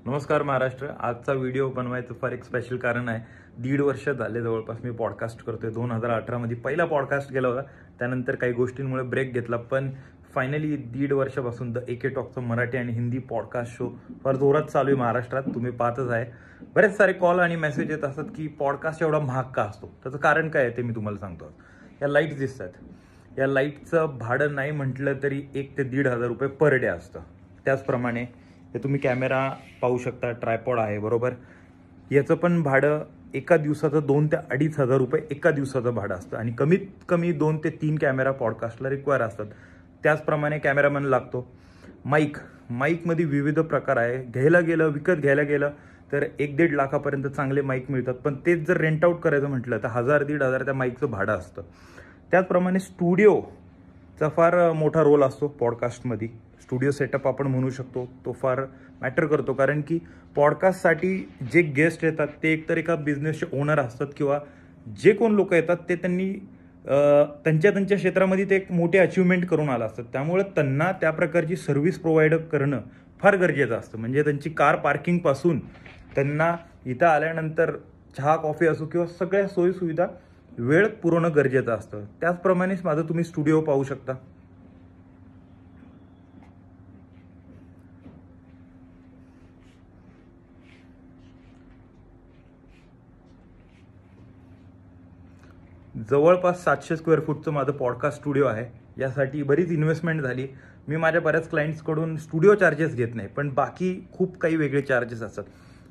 नमस्कार महाराष्ट्र. आजचा व्हिडिओ बनवायचं फार एक स्पेशल कारण आहे. 1.5 वर्ष झाले जवळपास मी पॉडकास्ट करतोय. 2018 मध्ये पहिला पॉडकास्ट केला होता. त्यानंतर काही गोष्टींमुळे ब्रेक घेतला, पण फायनली 1.5 वर्षापासून द एके टॉकचं मराठी आणि हिंदी पॉडकास्ट शो फार जोरात चालू आहे महाराष्ट्रात. तुम्ही पाहतच आहे. बरेच सारे कॉल आणि मेसेज येत असतात की पॉडकास्ट एवढा महाग का असतो. त्याचं कारण काय आहे ते मी तुम्हाला सांगतो. या लाईट्स दिसतात, या लाईटचं भाडं नाही म्हटलं तरी 1 ते 1,500 रुपये पर डे असतं. त्याचप्रमाणे हे तुम्ही कॅमेरा पाहू शकता, ट्रायपॉड आहे बरोबर. याचं पण भाडं एका दिवसाचं 2 ते 2,500 रुपये एका दिवसाचं भाडं असतं आणि कमीत कमी 2 ते 3 कॅमेरा पॉडकास्टला रिक्वायर असतात. त्याचप्रमाणे कॅमेरामॅन लागतो. माईकमध्ये विविध प्रकार आहे. विकत घ्यायला गेलं तर 1-1.5 लाखापर्यंत चांगले माईक मिळतात, पण तेच जर रेंट आउट करायचं म्हटलं तर 1,000-1,500 त्या माईकचं भाडं असतं. त्याचप्रमाणे स्टुडिओचा फार मोठा रोल असतो पॉडकास्टमध्ये. स्टुडिओ सेटअप आपण म्हणू शकतो, तो फार मॅटर करतो, कारण की पॉडकास्टसाठी जे गेस्ट येतात ते एकतर एका बिझनेसचे ओनर असतात किंवा जे कोण लोक येतात ते त्यांनी त्यांच्या क्षेत्रामध्ये ते एक मोठे अचिव्हमेंट करून आला असतात. त्यामुळे त्यांना त्या प्रकारची सर्व्हिस प्रोव्हाइड करणं फार गरजेचं असतं. म्हणजे त्यांची कार पार्किंगपासून त्यांना इथं आल्यानंतर चहा कॉफी असो किंवा सगळ्या सोयीसुविधा वेळ पुरवणं गरजेचं असतं. त्याचप्रमाणेच माझं तुम्ही स्टुडिओ पाहू शकता. जवळपास 700 स्क्वेअर फूटचं माझं पॉडकास्ट स्टुडिओ आहे. यासाठी बरीच इन्व्हेस्टमेंट झाली. मी माझ्या बऱ्याच क्लायंट्सकडून स्टुडिओ चार्जेस घेत नाही, पण बाकी खूप काही वेगळे चार्जेस असतात.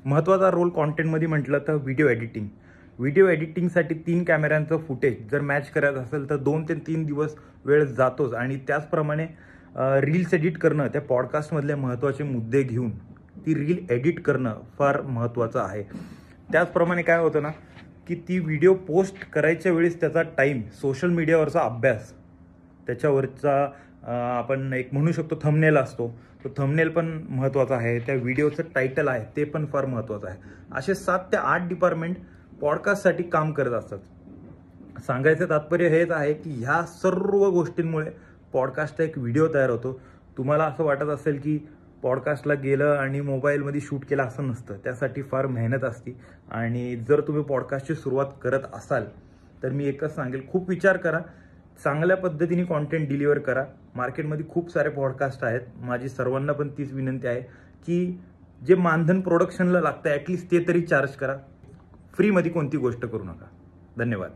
महत्त्वाचा रोल कॉन्टेंटमध्ये म्हटलं तर व्हिडिओ एडिटिंगसाठी 3 कॅमेऱ्यांचं फुटेज जर मॅच करायचं असेल तर 2 ते 3 दिवस वेळ जातोच. आणि त्याचप्रमाणे रील्स एडिट करणं, त्या पॉडकास्टमधले महत्त्वाचे मुद्दे घेऊन ती रील एडिट करणं फार महत्त्वाचं आहे. त्याचप्रमाणे काय होतं ना की ती व्हिडिओ पोस्ट करायच्या वेळेस त्याचा टाईम, सोशल मीडियावरचा अभ्यास, त्याच्यावरचा आपण एक म्हणू शकतो थंबनेल असतो, तो थंबनेल पण महत्त्वाचा आहे. त्या व्हिडिओचं टायटल आहे ते पण फार महत्त्वाचं आहे. असे 7 ते 8 डिपार्टमेंट पॉडकास्टसाठी काम करत असतात. सांगायचं तात्पर्य हेच आहे की ह्या सर्व गोष्टींमुळे पॉडकास्टचा एक व्हिडिओ तयार होतो. तुम्हाला असं वाटत असेल की पॉडकास्टला गेलं आणि मोबाईलमध्ये शूट केलं असं नसतं. त्यासाठी फार मेहनत असते. आणि जर तुम्ही पॉडकास्टची सुरुवात करत असाल तर मी एकच सांगेल, खूप विचार करा, चांगल्या पद्धतीने कॉन्टेंट डिलिव्हर करा. मार्केटमध्ये खूप सारे पॉडकास्ट आहेत. माझी सर्वांना पण तीच विनंती आहे की जे मानधन प्रोडक्शनला लागतं ॲटलिस्ट ते तरी चार्ज करा. फ्रीमध्ये कोणती गोष्ट करू नका. धन्यवाद.